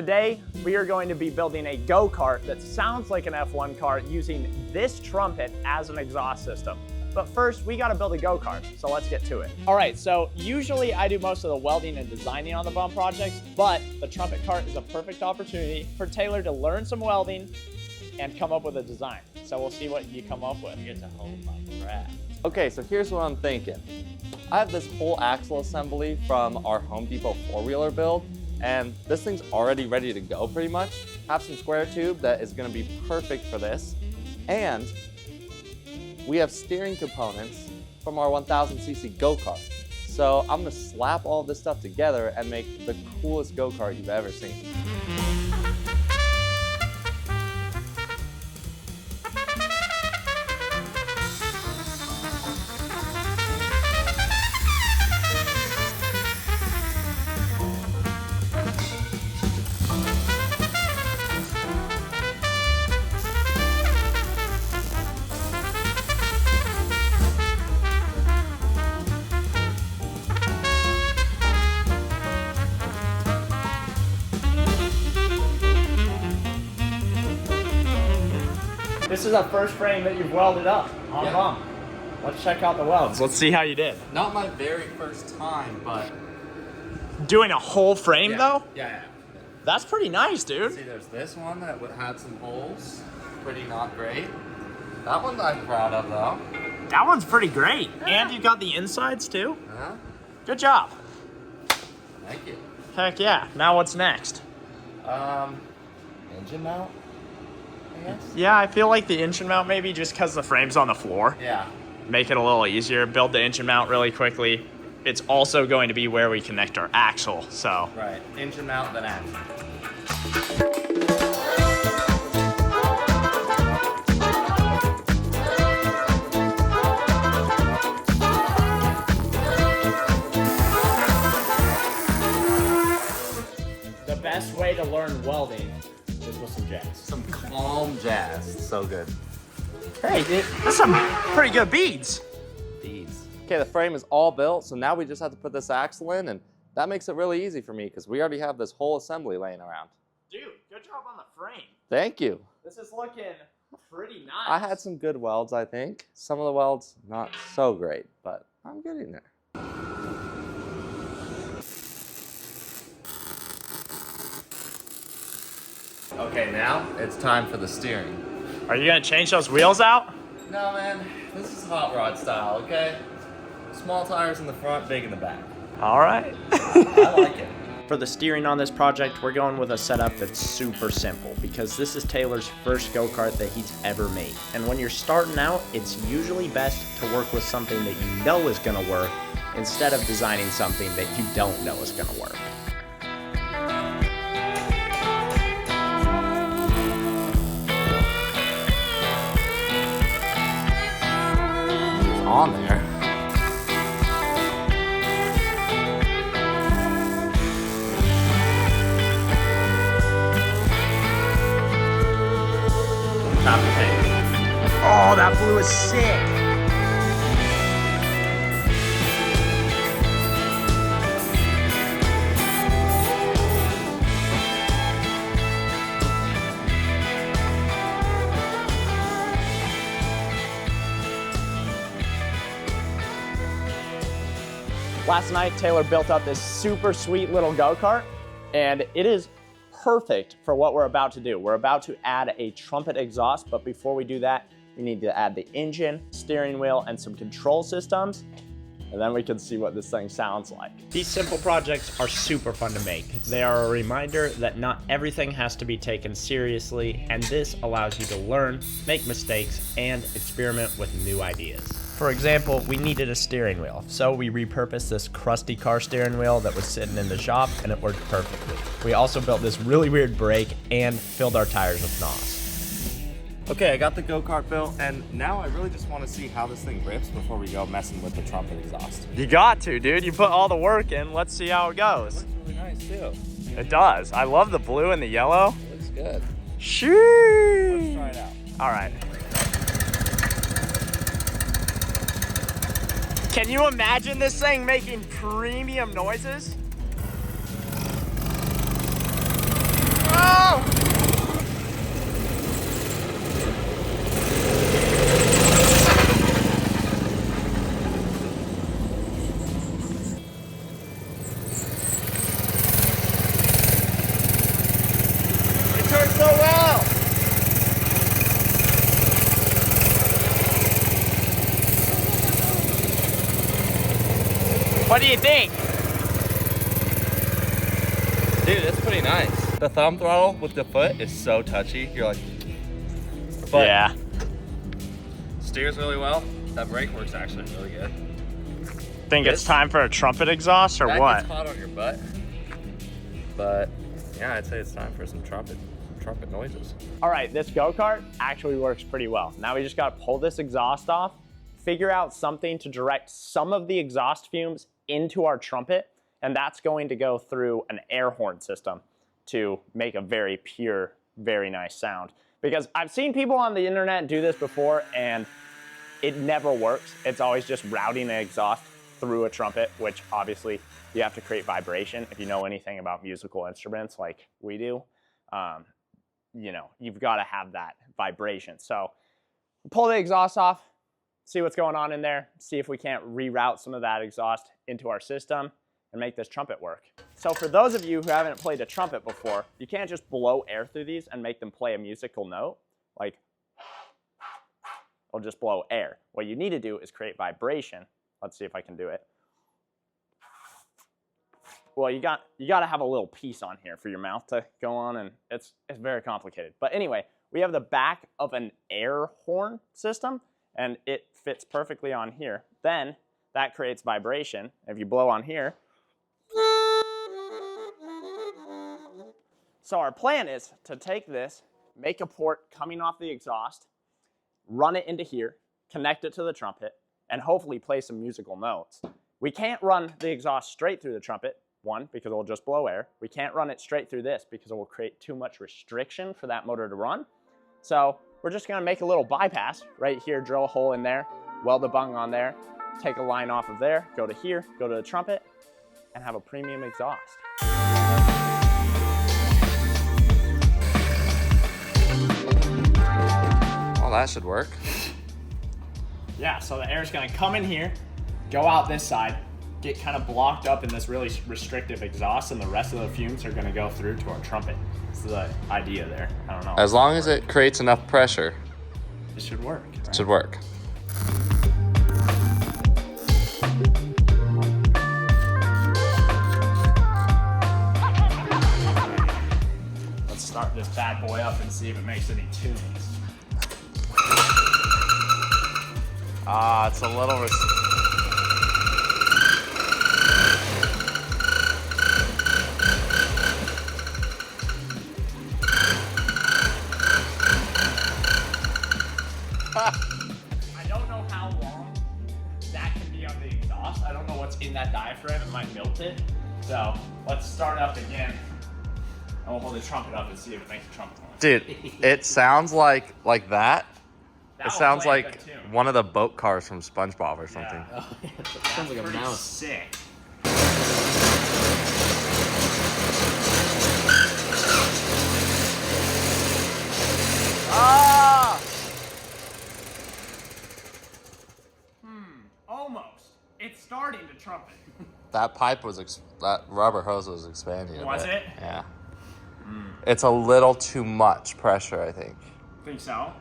Today, we are going to be building a go-kart that sounds like an F1 car using this trumpet as an exhaust system. But first, we gotta build a go-kart, so let's get to it. All right, so usually I do most of the welding and designing on the BUM projects, but the trumpet cart is a perfect opportunity for Taylor to learn some welding and come up with a design. So we'll see what you come up with. You get to hold my craft. Okay, so here's what I'm thinking. I have this whole axle assembly from our Home Depot four-wheeler build, and this thing's already ready to go pretty much. Have some square tube that is gonna be perfect for this. And we have steering components from our 1000cc go-kart. So I'm gonna slap all of this stuff together and make the coolest go-kart you've ever seen. This is our first frame that you've welded up on BUM. Let's check out the welds. Let's see how you did. Not my very first time, but... Doing a whole frame though? Yeah. That's pretty nice, dude. See, there's this one that had some holes. Pretty not great. That one I'm proud of though. That one's pretty great. Yeah. And you got the insides too? Uh-huh. Good job. Thank you. Heck yeah. Now what's next? Engine mount, I guess? Yeah, I feel like the engine mount maybe just because the frame's on the floor. Yeah. Make it a little easier. Build the engine mount really quickly. It's also going to be where we connect our axle, so. Right, engine mount, then axle. The best way to learn welding is with some jazz. Some calm jazz, so good. Hey, that's some pretty good beads. Beads. Okay, the frame is all built, so now we just have to put this axle in, and that makes it really easy for me because we already have this whole assembly laying around. Dude, good job on the frame. Thank you. This is looking pretty nice. I had some good welds, I think. Some of the welds, not so great, but I'm getting there. Okay, now it's time for the steering. Are you gonna change those wheels out? No, man, this is hot rod style, okay? Small tires in the front, big in the back. All right. I like it. For the steering on this project, we're going with a setup that's super simple because this is Taylor's first go-kart that he's ever made. And when you're starting out, it's usually best to work with something that you know is gonna work instead of designing something that you don't know is gonna work. On there. Top the tank. Oh, that blue is sick. Last night, Taylor built up this super sweet little go-kart, and it is perfect for what we're about to do. We're about to add a trumpet exhaust, but before we do that, we need to add the engine, steering wheel, and some control systems, and then we can see what this thing sounds like. These simple projects are super fun to make. They are a reminder that not everything has to be taken seriously, and this allows you to learn, make mistakes, and experiment with new ideas. For example, we needed a steering wheel, so we repurposed this crusty car steering wheel that was sitting in the shop, and it worked perfectly. We also built this really weird brake and filled our tires with NOS. Okay, I got the go-kart built, and now I really just want to see how this thing rips before we go messing with the trumpet exhaust. You got to, dude. You put all the work in. Let's see how it goes. It looks really nice, too. It does. I love the blue and the yellow. It looks good. Sheesh. Let's try it out. All right. Can you imagine this thing making premium noises? so well. What do you think? Dude, it's pretty nice. The thumb throttle with the foot is so touchy. You're like, but yeah. Steers really well. That brake works actually really good. Think it's time for a trumpet exhaust or That what? gets hot on your butt. But yeah, I'd say it's time for some trumpet noises. All right, this go-kart actually works pretty well. Now we just gotta pull this exhaust off, figure out something to direct some of the exhaust fumes into our trumpet, and that's going to go through an air horn system to make a very pure, very nice sound. Because I've seen people on the internet do this before and it never works. It's always just routing an exhaust through a trumpet, which obviously you have to create vibration. If you know anything about musical instruments like we do, you know, you've got to have that vibration. So pull the exhaust off, see what's going on in there, see if we can't reroute some of that exhaust into our system and make this trumpet work. So for those of you who haven't played a trumpet before, you can't just blow air through these and make them play a musical note, like it'll just blow air. What you need to do is create vibration. Let's see if I can do it. Well, you got to have a little piece on here for your mouth to go on, and it's very complicated. But anyway, we have the back of an air horn system, and it fits perfectly on here. Then that creates vibration. If you blow on here, so our plan is to take this, make a port coming off the exhaust, run it into here, connect it to the trumpet, and hopefully play some musical notes. We can't run the exhaust straight through the trumpet, one, because it will just blow air. We can't run it straight through this because it will create too much restriction for that motor to run. So we're just gonna make a little bypass right here, drill a hole in there, weld the bung on there, take a line off of there, go to here, go to the trumpet, and have a premium exhaust. Well, that should work. Yeah, so the air is gonna come in here, go out this side, get kind of blocked up in this really restrictive exhaust, and the rest of the fumes are gonna go through to our trumpet. That's the idea there. I don't know. As long as it creates enough pressure, it should work. Right? it should work. Let's start this bad boy up and see if it makes any tunings. Ah, it's a little I don't know how long that can be on the exhaust. I don't know what's in that diaphragm. It might melt it. So let's start up again. And we'll hold the trumpet up and see if it makes a trumpet noise. Dude, it sounds like that. It sounds play a like good tune. one of the boat cars from SpongeBob or something. Yeah. Oh, yeah. Sounds like a Pretty mouse. sick. Ah! Almost. It's starting to trumpet. That pipe was, that rubber hose was expanding. Was it? Yeah. It's a little too much pressure, I think. Think so?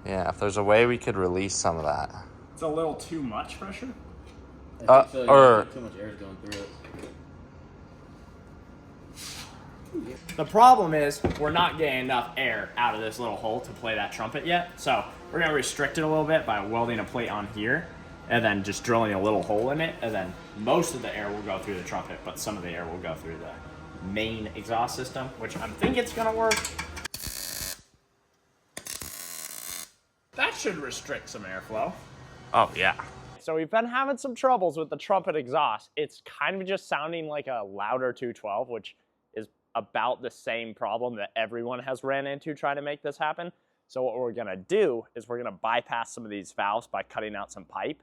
Yeah, if there's a way we could release some of that. It's a little too much pressure? I think so, yeah, or- too much air is going through it. The problem is we're not getting enough air out of this little hole to play that trumpet yet. So we're gonna restrict it a little bit by welding a plate on here and then just drilling a little hole in it. And then most of the air will go through the trumpet, but some of the air will go through the main exhaust system, which I think it's gonna work. That should restrict some airflow. Oh, yeah. So we've been having some troubles with the trumpet exhaust. It's kind of just sounding like a louder 212, which is about the same problem that everyone has ran into trying to make this happen. So what we're gonna do is we're gonna bypass some of these valves by cutting out some pipe,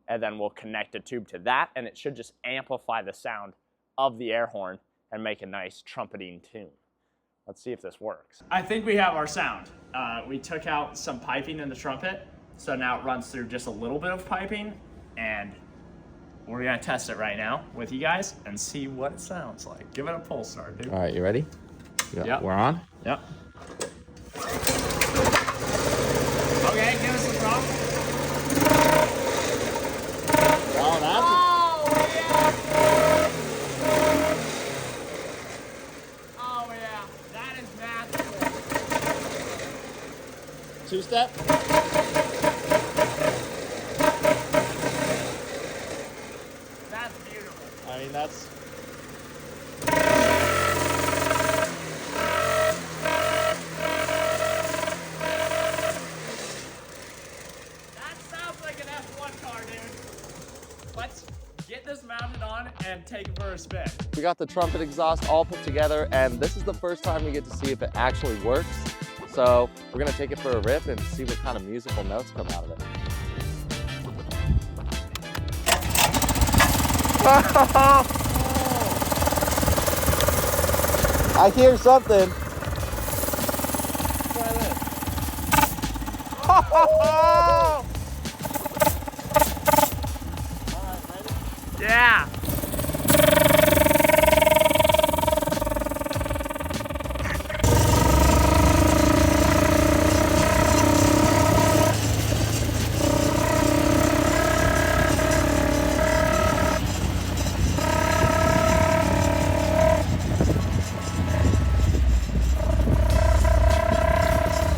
and then we'll connect a tube to that, and it should just amplify the sound of the air horn and make a nice trumpeting tune. Let's see if this works. I think we have our sound. We took out some piping in the trumpet, so now it runs through just a little bit of piping, and we're gonna test it right now with you guys and see what it sounds like. Give it a pulse start, dude. All right, you ready? Yep. We're on? Yep. drum. Oh, that's Oh yeah, that is magical. two-step. That's beautiful. I mean, that's. That sounds like an F1 car, dude. Let's get this mounted on and take it for a spin. We got the trumpet exhaust all put together, and this is the first time we get to see if it actually works. So we're gonna take it for a rip and see what kind of musical notes come out of it. I hear something. Try this. All right, ready? Yeah.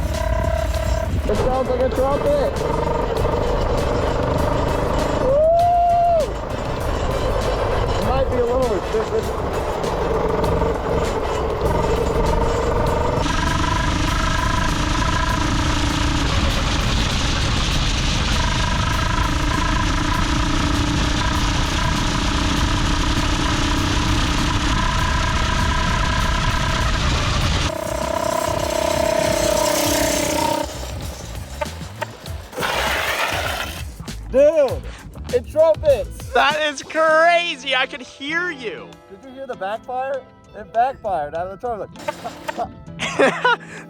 It sounds like a trumpet. Woo! It might be a little resistant. Dude, it trumpets. That is crazy. I could hear you. Did you hear the backfire? It backfired out of the trumpet.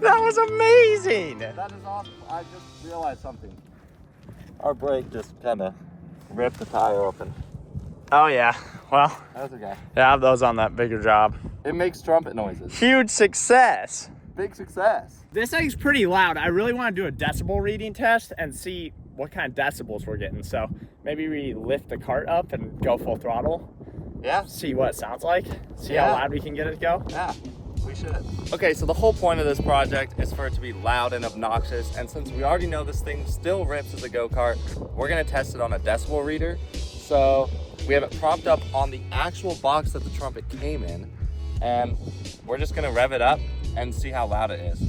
That was amazing. That is awesome. I just realized something. Our brake just kind of ripped the tire open. Oh yeah. Well, That's okay. yeah, I have those on that bigger job. It makes trumpet noises. Huge success. Big success. This thing's pretty loud. I really want to do a decibel reading test and see what kind of decibels we're getting. So maybe we lift the cart up and go full throttle. Yeah. See what it sounds like. See Yeah. how loud we can get it to go. Yeah, we should. Okay, so the whole point of this project is for it to be loud and obnoxious, and since we already know this thing still rips as a go-kart, we're gonna test it on a decibel reader. So we have it propped up on the actual box that the trumpet came in, and we're just gonna rev it up and see how loud it is.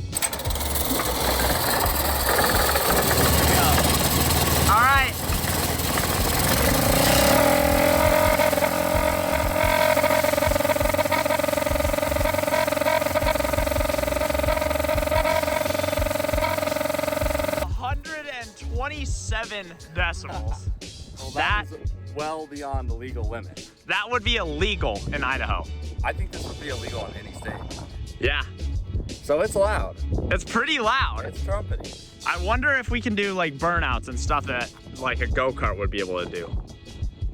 All right. .27 decibels. Well, That- is well beyond the legal limit. That would be illegal in Idaho. I think this would be illegal in any state. Yeah, So it's loud. it's pretty loud. It's trumpety. I wonder if we can do like burnouts and stuff that like a go-kart would be able to do.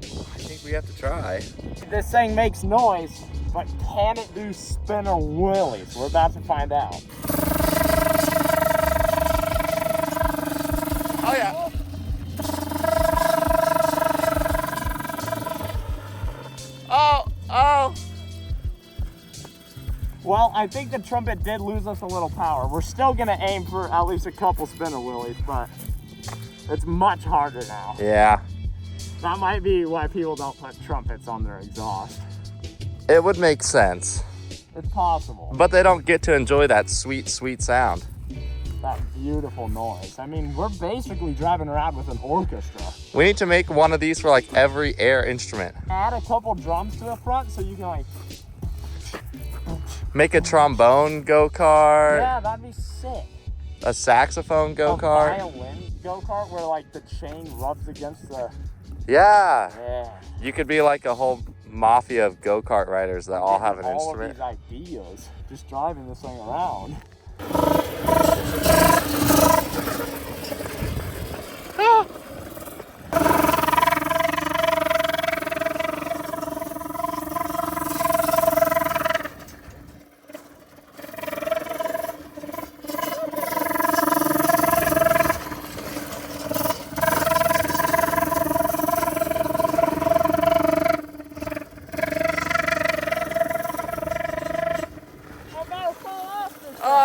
I think we have to try. This thing makes noise, but can it do spinner wheelies? We're about to find out. Oh yeah. Oh. Well, I think the trumpet did lose us a little power. We're still gonna aim for at least a couple spinner wheelies, but it's much harder now. Yeah. That might be why people don't put trumpets on their exhaust. It would make sense. It's possible. But they don't get to enjoy that sweet, sweet sound. That beautiful noise. I mean, we're basically driving around with an orchestra. We need to make one of these for like every air instrument. Add a couple drums to the front so you can like, Make a trombone go-kart, yeah, that'd be sick. a saxophone A go-kart. violin go-kart where like the chain rubs against the, Yeah. yeah. You could be like a whole mafia of go-kart riders that all have an all instrument. of these ideas, just driving this thing around.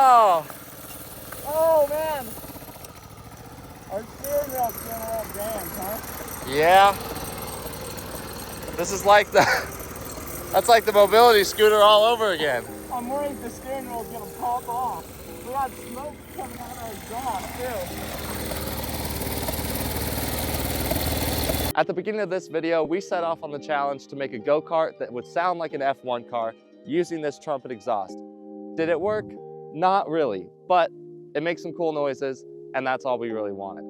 Oh, Oh man! Our steering wheel's getting a little jammed, huh? yeah. This is like that's like the mobility scooter all over again. I'm worried the steering wheel's gonna pop off. We got smoke coming out of our exhaust too. At the beginning of this video, we set off on the challenge to make a go-kart that would sound like an F1 car using this trumpet exhaust. Did it work? Not really, but it makes some cool noises, and that's all we really wanted.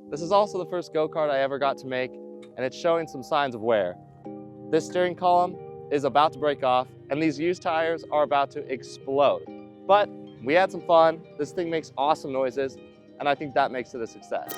This is also the first go-kart I ever got to make, and it's showing some signs of wear. This steering column is about to break off, and these used tires are about to explode. But we had some fun, this thing makes awesome noises, and I think that makes it a success.